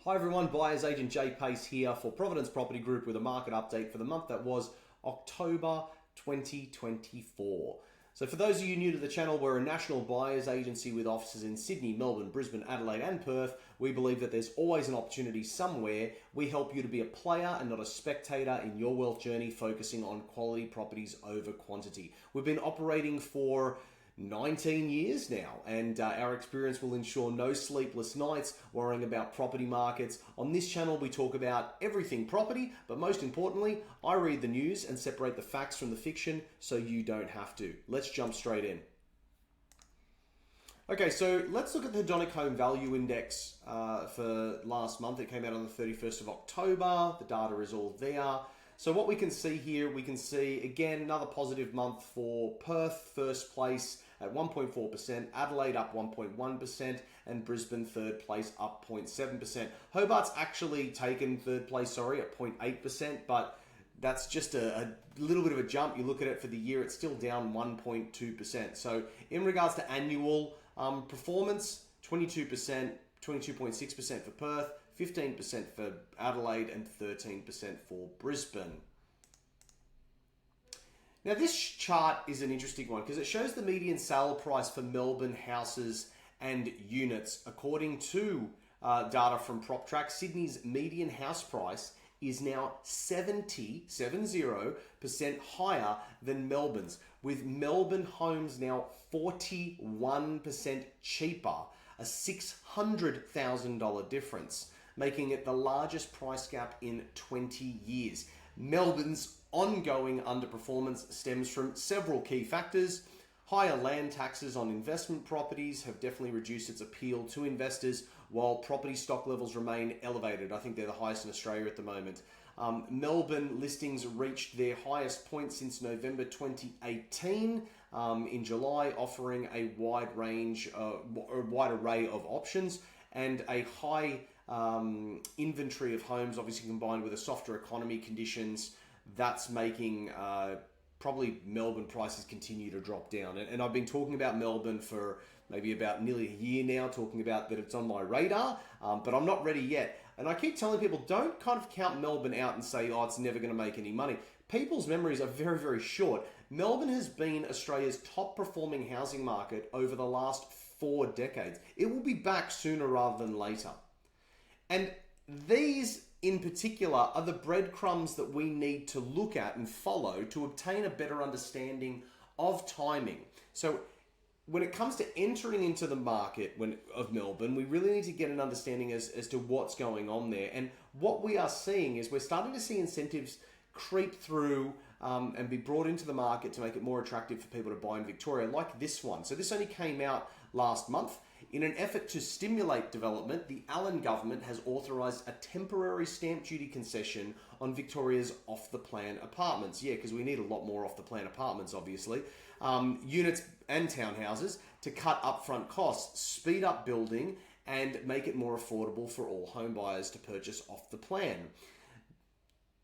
Hi everyone, Buyer's Agent Jay Pace here for Providence Property Group with a market update for the month that was October 2024. So for those of you new to the channel, we're a national buyer's agency with offices in Sydney, Melbourne, Brisbane, Adelaide and Perth. We believe that there's always an opportunity somewhere. We help you to be a player and not a spectator in your wealth journey, focusing on quality properties over quantity. We've been operating for 19 years now, and our experience will ensure no sleepless nights worrying about property markets. On this channel, we talk about everything property, but most importantly, I read the news and separate the facts from the fiction so you don't have to. Let's jump straight in. Okay, so let's look at the Hedonic Home Value Index for last month. It came out on the 31st of October. The data is all there. So what we can see here, we can see again another positive month for Perth, first place at 1.4%, Adelaide up 1.1%, and Brisbane third place up 0.7%. Hobart's actually taken third place, at 0.8%, but that's just a little bit of a jump. You look at it for the year, it's still down 1.2%. So in regards to annual performance, 22%, 22.6% for Perth, 15% for Adelaide, and 13% for Brisbane. Now this chart is an interesting one because it shows the median sale price for Melbourne houses and units. According to data from PropTrack, Sydney's median house price is now 70% higher than Melbourne's, with Melbourne homes now 41% cheaper, a $600,000 difference, making it the largest price gap in 20 years. Melbourne's ongoing underperformance stems from several key factors. Higher land taxes on investment properties have definitely reduced its appeal to investors, while property stock levels remain elevated. I think they're the highest in Australia at the moment. Melbourne listings reached their highest point since November 2018 in July, offering a wide array of options and a high inventory of homes, obviously combined with a softer economy conditions. That's making probably Melbourne prices continue to drop down. And I've been talking about Melbourne for maybe about nearly a year now, talking about that it's on my radar, but I'm not ready yet. And I keep telling people, don't kind of count Melbourne out and say, oh, it's never going to make any money. People's memories are very, very short. Melbourne has been Australia's top performing housing market over the last 4 decades. It will be back sooner rather than later. And these in particular are the breadcrumbs that we need to look at and follow to obtain a better understanding of timing. So when it comes to entering into the market of Melbourne, we really need to get an understanding as to what's going on there. And what we are seeing is we're starting to see incentives creep through and be brought into the market to make it more attractive for people to buy in Victoria, like this one. So this only came out last month. In an effort to stimulate development, the Allen government has authorised a temporary stamp duty concession on Victoria's off-the-plan apartments. Yeah, because we need a lot more off-the-plan apartments, obviously. Units and townhouses to cut upfront costs, speed up building, and make it more affordable for all home buyers to purchase off the plan.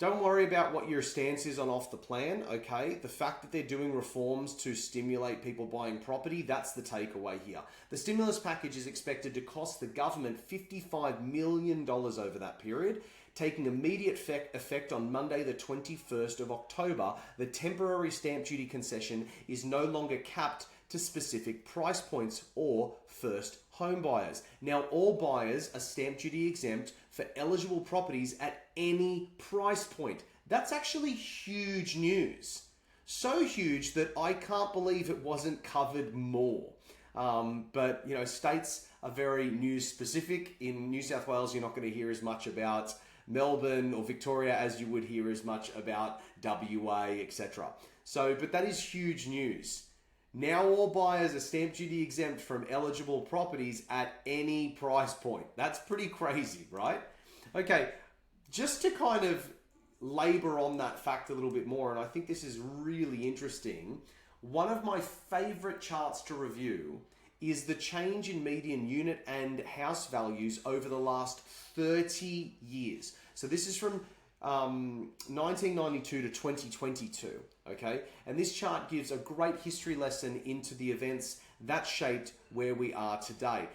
Don't worry about what your stance is on off the plan, okay? The fact that they're doing reforms to stimulate people buying property, that's the takeaway here. The stimulus package is expected to cost the government $55 million over that period, taking immediate effect on Monday, the 21st of October. The temporary stamp duty concession is no longer capped to specific price points or first home buyers. Now, all buyers are stamp duty exempt for eligible properties at any price point. That's actually huge news. So huge that I can't believe it wasn't covered more. But, states are very news specific. In New South Wales, you're not going to hear as much about Melbourne or Victoria as you would hear as much about WA, etc. But that is huge news. Now all buyers are stamp duty exempt from eligible properties at any price point. That's pretty crazy, right? Okay, just to kind of labor on that fact a little bit more, and I think this is really interesting, one of my favorite charts to review is the change in median unit and house values over the last 30 years. So this is from 1992 to 2022, okay? And this chart gives a great history lesson into the events that shaped where we are today.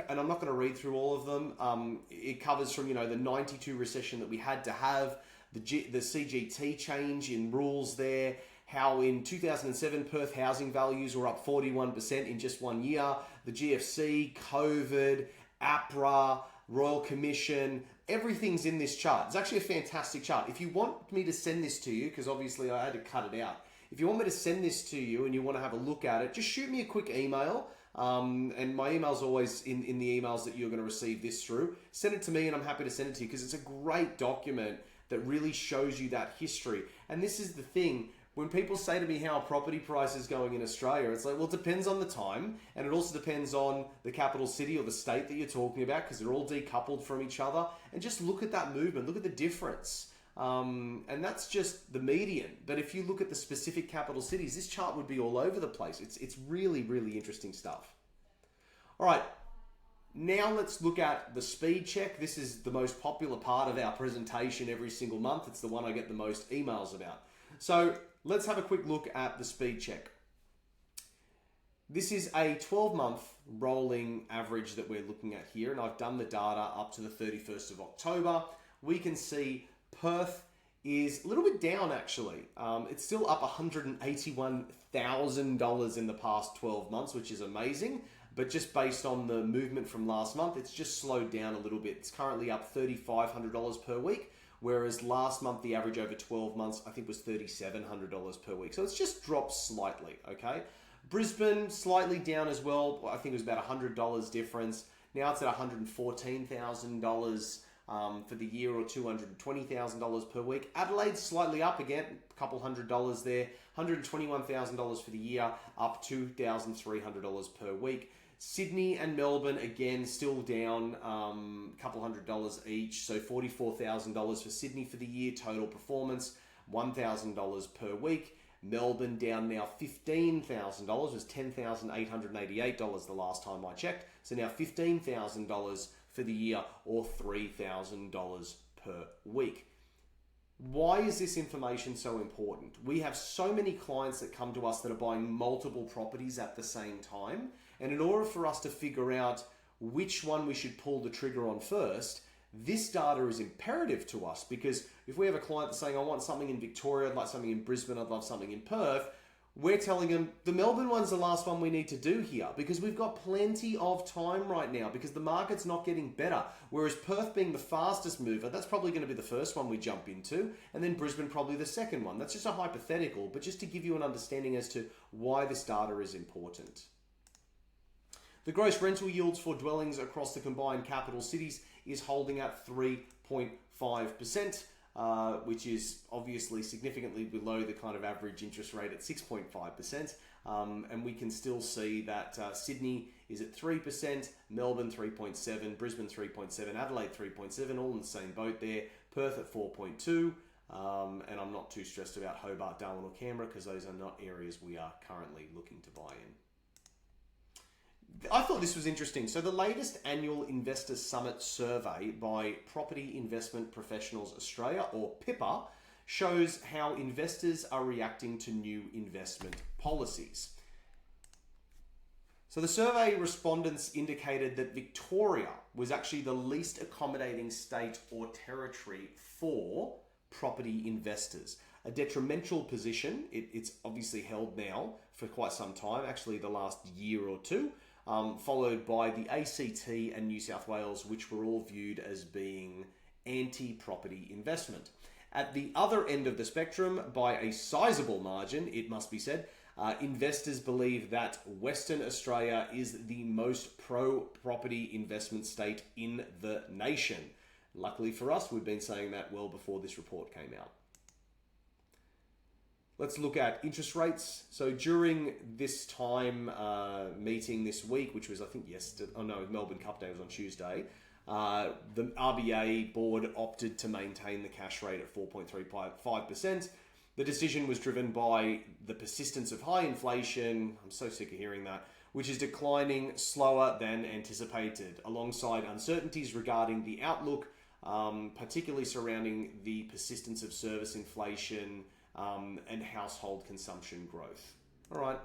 And I'm not going to read through all of them. It covers from, the 92 recession that we had to have, the CGT change in rules there, how in 2007 Perth housing values were up 41% in just 1 year, the GFC, COVID, APRA, Royal Commission, everything's in this chart. It's actually a fantastic chart. If you want me to send this to you, because obviously I had to cut it out, if you want me to send this to you and you want to have a look at it, just shoot me a quick email. And my email's always in the emails that you're going to receive this through. Send it to me and I'm happy to send it to you because it's a great document that really shows you that history. And this is the thing. When people say to me how property price is going in Australia, it's like, well, it depends on the time. And it also depends on the capital city or the state that you're talking about because they're all decoupled from each other. And just look at that movement. Look at the difference. And that's just the median. But if you look at the specific capital cities, this chart would be all over the place. It's really, really interesting stuff. All right. Now let's look at the speed check. This is the most popular part of our presentation every single month. It's the one I get the most emails about. So let's have a quick look at the speed check. This is a 12-month rolling average that we're looking at here, and I've done the data up to the 31st of October. We can see Perth is a little bit down actually. It's still up $181,000 in the past 12 months, which is amazing. But just based on the movement from last month, it's just slowed down a little bit. It's currently up $3,500 per week, whereas last month, the average over 12 months, I think was $3,700 per week. So it's just dropped slightly, okay? Brisbane, slightly down as well. I think it was about $100 difference. Now it's at $114,000 for the year, or $220,000 per week. Adelaide slightly up again, a couple $100 there. $121,000 for the year, up $2,300 per week. Sydney and Melbourne, again, still down a couple $100 each. So $44,000 for Sydney for the year. Total performance, $1,000 per week. Melbourne down now $15,000. It was $10,888 the last time I checked. So now $15,000 for the year, or $3,000 per week. Why is this information so important? We have so many clients that come to us that are buying multiple properties at the same time. And in order for us to figure out which one we should pull the trigger on first, this data is imperative to us, because if we have a client that's saying, I want something in Victoria, I'd like something in Brisbane, I'd love something in Perth, we're telling them the Melbourne one's the last one we need to do here, because we've got plenty of time right now, because the market's not getting better. Whereas Perth being the fastest mover, that's probably going to be the first one we jump into, and then Brisbane probably the second one. That's just a hypothetical, but just to give you an understanding as to why this data is important. The gross rental yields for dwellings across the combined capital cities is holding at 3.5%. Which is obviously significantly below the kind of average interest rate at 6.5%. And we can still see that Sydney is at 3%, Melbourne 3.7%, Brisbane 3.7%, Adelaide 3.7%, all in the same boat there. Perth at 4.2%, and I'm not too stressed about Hobart, Darwin or Canberra because those are not areas we are currently looking to buy in. I thought this was interesting. So the latest annual Investor Summit survey by Property Investment Professionals Australia, or PIPA, shows how investors are reacting to new investment policies. So the survey respondents indicated that Victoria was actually the least accommodating state or territory for property investors. A detrimental position, it's obviously held now for quite some time, actually the last year or two. Followed by the ACT and New South Wales, which were all viewed as being anti-property investment. At the other end of the spectrum, by a sizable margin, it must be said, investors believe that Western Australia is the most pro-property investment state in the nation. Luckily for us, we've been saying that well before this report came out. Let's look at interest rates. So during this time meeting this week, which was I think yesterday, Melbourne Cup Day was on Tuesday, the RBA board opted to maintain the cash rate at 4.35%. The decision was driven by the persistence of high inflation, I'm so sick of hearing that, which is declining slower than anticipated, alongside uncertainties regarding the outlook, particularly surrounding the persistence of service inflation, and household consumption growth. All right.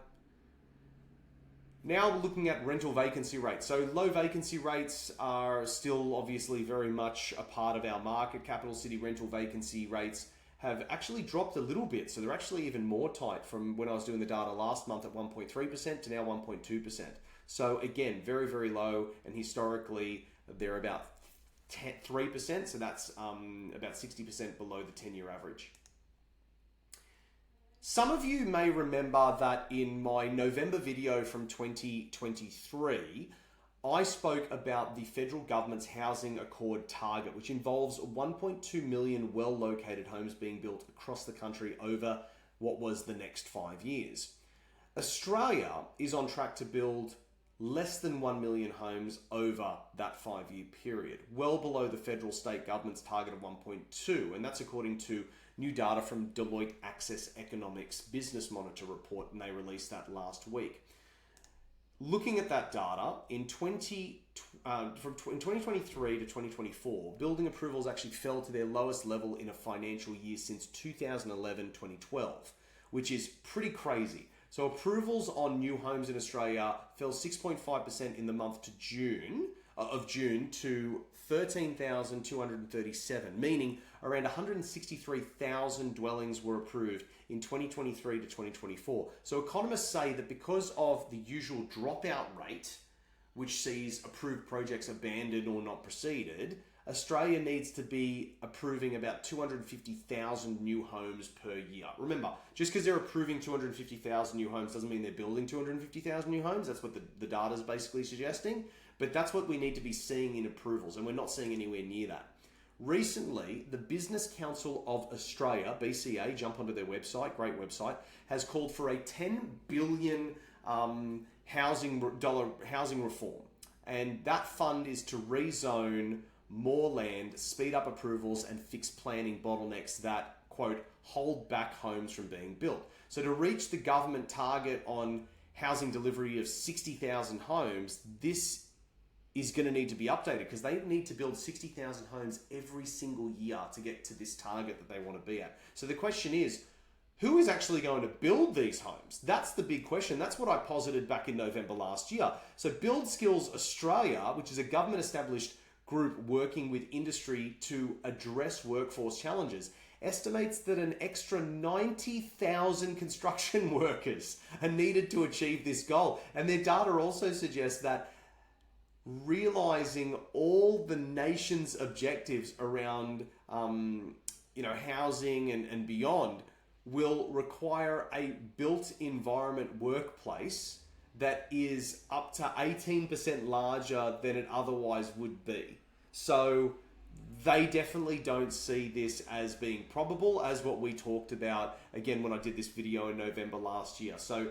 Now we're looking at rental vacancy rates. So low vacancy rates are still obviously very much a part of our market. Capital city rental vacancy rates have actually dropped a little bit. So they're actually even more tight from when I was doing the data last month at 1.3% to now 1.2%. So again, very, very low, and historically they're about 3%. So that's about 60% below the 10-year average. Some of you may remember that in my November video from 2023, I spoke about the federal government's Housing Accord target, which involves 1.2 million well-located homes being built across the country over what was the next 5 years. Australia is on track to build less than 1 million homes over that 5-year period, well below the federal state government's target of 1.2, and that's according to new data from Deloitte Access Economics Business Monitor report, and they released that last week. Looking at that data, in 2023 to 2024, building approvals actually fell to their lowest level in a financial year since 2011-2012, which is pretty crazy. So approvals on new homes in Australia fell 6.5% in the month of June to 13,237, meaning around 163,000 dwellings were approved in 2023 to 2024. So economists say that because of the usual dropout rate, which sees approved projects abandoned or not proceeded, Australia needs to be approving about 250,000 new homes per year. Remember, just because they're approving 250,000 new homes doesn't mean they're building 250,000 new homes. That's what the data is basically suggesting. But that's what we need to be seeing in approvals, and we're not seeing anywhere near that. Recently, the Business Council of Australia, BCA, jump onto their website, great website, has called for a $10 billion housing reform. And that fund is to rezone more land, speed up approvals, and fix planning bottlenecks that, quote, hold back homes from being built. So to reach the government target on housing delivery of 60,000 homes, this is going to need to be updated because they need to build 60,000 homes every single year to get to this target that they want to be at. So the question is, who is actually going to build these homes? That's the big question. That's what I posited back in November last year. So Build Skills Australia, which is a government-established group working with industry to address workforce challenges, estimates that an extra 90,000 construction workers are needed to achieve this goal. And their data also suggests that realizing all the nation's objectives around housing and beyond will require a built environment workplace that is up to 18% larger than it otherwise would be. So they definitely don't see this as being probable, as what we talked about again when I did this video in November last year. So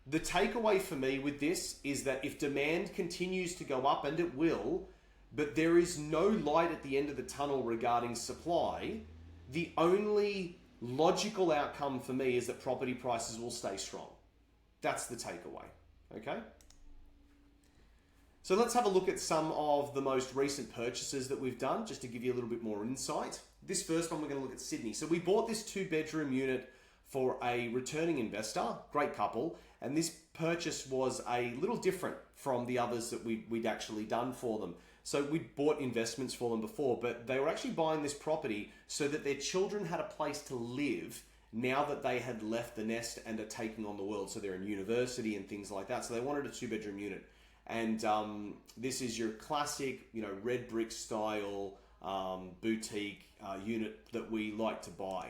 the takeaway for me with this is that if demand continues to go up, and it will, but there is no light at the end of the tunnel regarding supply, the only logical outcome for me is that property prices will stay strong. That's the takeaway, okay? So let's have a look at some of the most recent purchases that we've done, just to give you a little bit more insight. This first one, we're going to look at Sydney. So we bought this 2-bedroom unit for a returning investor, great couple, and this purchase was a little different from the others that we'd actually done for them. So we'd bought investments for them before, but they were actually buying this property so that their children had a place to live now that they had left the nest and are taking on the world. So they're in university and things like that. So they wanted a 2-bedroom unit. And this is your classic, red brick style boutique unit that we like to buy.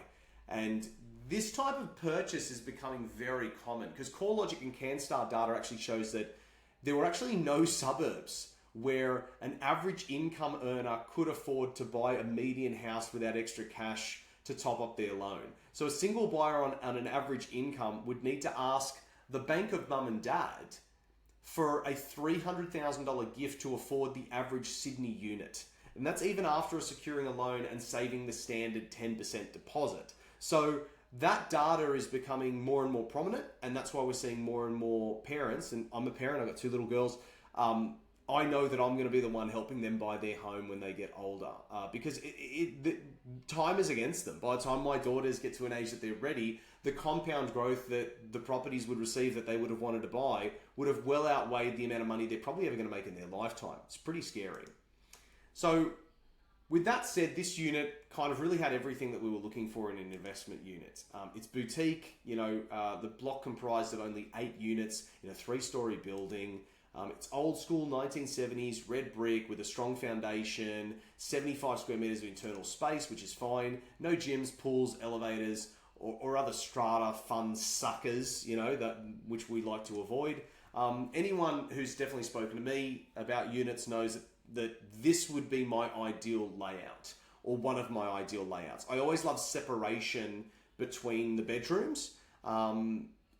And this type of purchase is becoming very common because CoreLogic and CanStar data actually shows that there were actually no suburbs where an average income earner could afford to buy a median house without extra cash to top up their loan. So a single buyer on an average income would need to ask the bank of mum and dad for a $300,000 gift to afford the average Sydney unit. And that's even after securing a loan and saving the standard 10% deposit. So that data is becoming more and more prominent, and that's why we're seeing more and more parents, and I'm a parent, I've got 2 little girls, I know that I'm going to be the one helping them buy their home when they get older, because the time is against them. By the time my daughters get to an age that they're ready, the compound growth that the properties would receive that they would have wanted to buy would have well outweighed the amount of money they're probably ever going to make in their lifetime. It's pretty scary. So with that said, this unit kind of really had everything that we were looking for in an investment unit. It's boutique, the block comprised of only 8 units in a 3-story building. It's old school 1970s, red brick with a strong foundation, 75 square meters of internal space, which is fine. No gyms, pools, elevators, or other strata fun suckers, which we like to avoid. Anyone who's definitely spoken to me about units knows that this would be my ideal layout, or one of my ideal layouts. I always love separation between the bedrooms.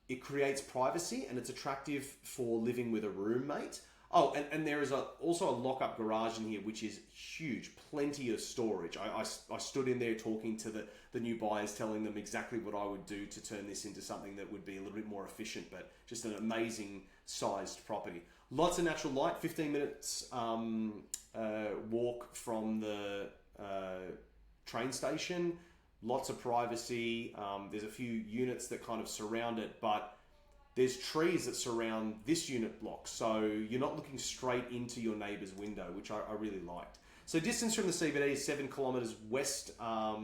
It creates privacy and it's attractive for living with a roommate. Oh, and there is also a lock-up garage in here, which is huge, plenty of storage. I stood in there talking to the new buyers, telling them exactly what I would do to turn this into something that would be a little bit more efficient, but just an amazing sized property. Lots of natural light, 15 minutes walk from the train station, lots of privacy. There's a few units that kind of surround it, but there's trees that surround this unit block, so you're not looking straight into your neighbour's window, which I really liked. So distance from the CBD is 7 kilometres west. I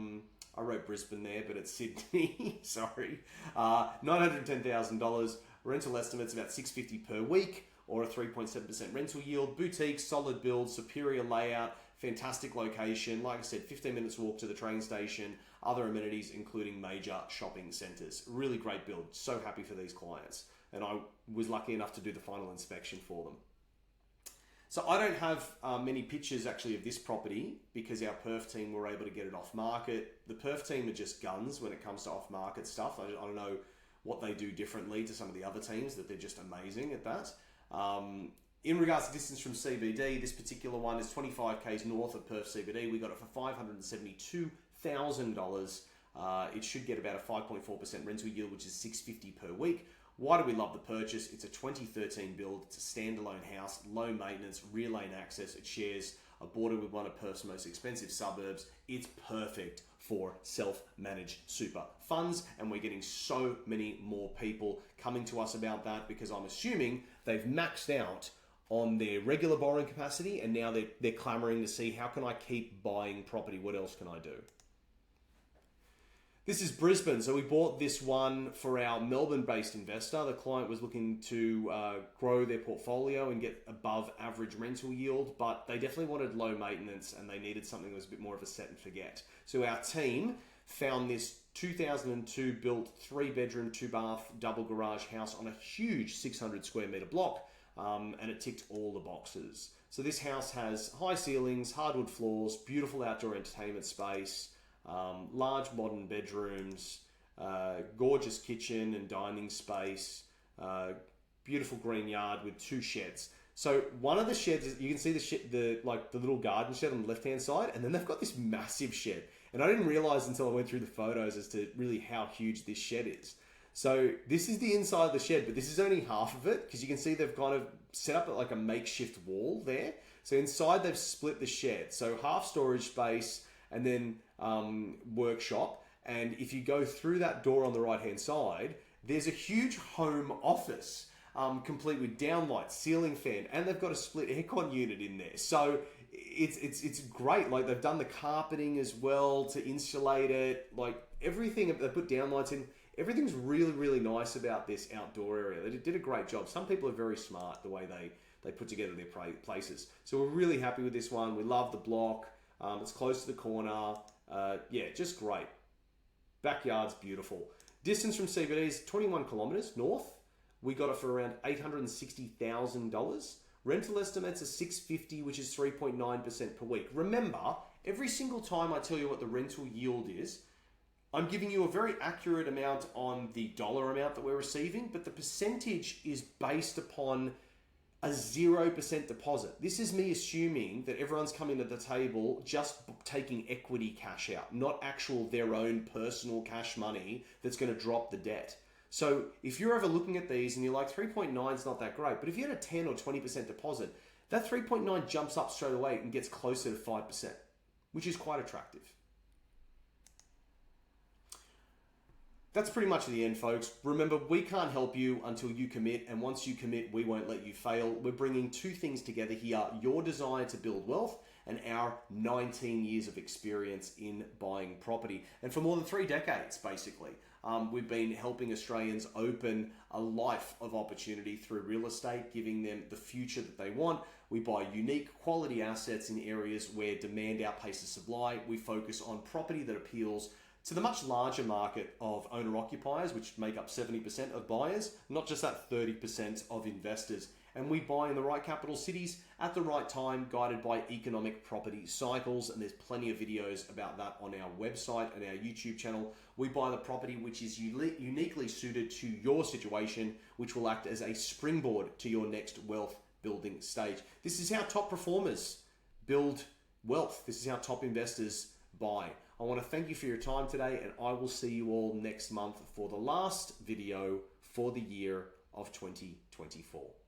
wrote Brisbane there, but it's Sydney. Sorry. $910,000. Rental estimates about $650 per week, or a 3.7% rental yield. Boutique, solid build, superior layout, fantastic location. Like I said, 15 minutes walk to the train station. Other amenities, including major shopping centres. Really great build. So happy for these clients. And I was lucky enough to do the final inspection for them. So I don't have many pictures actually of this property because our Perth team were able to get it off market. The Perth team are just guns when it comes to off market stuff. I don't know what they do differently to some of the other teams, that they're just amazing at that. In regards to distance from CBD, this particular one is 25 k's north of Perth CBD. We got it for $572,000. It should get about a 5.4% rental yield, which is $650 per week. Why do we love the purchase? It's a 2013 build. It's a standalone house, low maintenance, rear lane access. It shares a border with one of Perth's most expensive suburbs. It's perfect for self-managed super funds, and we're getting so many more people coming to us about that because I'm assuming they've maxed out on their regular borrowing capacity, and now they're clamoring to see, how can I keep buying property? What else can I do? This is Brisbane. So we bought this one for our Melbourne-based investor. The client was looking to grow their portfolio and get above average rental yield, but they definitely wanted low maintenance and they needed something that was a bit more of a set and forget. So our team found this 2002 built 3-bedroom, 2-bath, double garage house on a huge 600 square metre block. And it ticked all the boxes. So this house has high ceilings, hardwood floors, beautiful outdoor entertainment space, large modern bedrooms, gorgeous kitchen and dining space, beautiful green yard with 2 sheds. So one of the sheds, you can see the little garden shed on the left hand side, and then they've got this massive shed. And I didn't realize until I went through the photos as to really how huge this shed is. So this is the inside of the shed, but this is only half of it because you can see they've kind of set up like a makeshift wall there. So inside they've split the shed. So half storage space and then workshop. And if you go through that door on the right hand side, there's a huge home office complete with downlight, ceiling fan, and they've got a split aircon unit in there. So it's great. Like they've done the carpeting as well to insulate it. Like everything, they put downlights in. Everything's really, really nice about this outdoor area. They did a great job. Some people are very smart the way they put together their places. So we're really happy with this one. We love the block. It's close to the corner. Yeah, just great. Backyard's beautiful. Distance from CBD is 21 kilometres north. We got it for around $860,000. Rental estimates are $650, which is 3.9% per week. Remember, every single time I tell you what the rental yield is, I'm giving you a very accurate amount on the dollar amount that we're receiving, but the percentage is based upon a 0% deposit. This is me assuming that everyone's coming to the table just taking equity cash out, not actual their own personal cash money that's going to drop the debt. So if you're ever looking at these and you're like 3.9 is not that great, but if you had a 10 or 20% deposit, that 3.9 jumps up straight away and gets closer to 5%, which is quite attractive. That's pretty much the end, folks. Remember, we can't help you until you commit, and once you commit, we won't let you fail. We're bringing two things together here: your desire to build wealth and our 19 years of experience in buying property. And for more than 3 decades, basically, we've been helping Australians open a life of opportunity through real estate, giving them the future that they want. We buy unique quality assets in areas where demand outpaces supply. We focus on property that appeals to the much larger market of owner-occupiers, which make up 70% of buyers, not just that 30% of investors. And we buy in the right capital cities at the right time, guided by economic property cycles. And there's plenty of videos about that on our website and our YouTube channel. We buy the property which is uniquely suited to your situation, which will act as a springboard to your next wealth building stage. This is how top performers build wealth. This is how top investors buy. I want to thank you for your time today, and I will see you all next month for the last video for the year of 2024.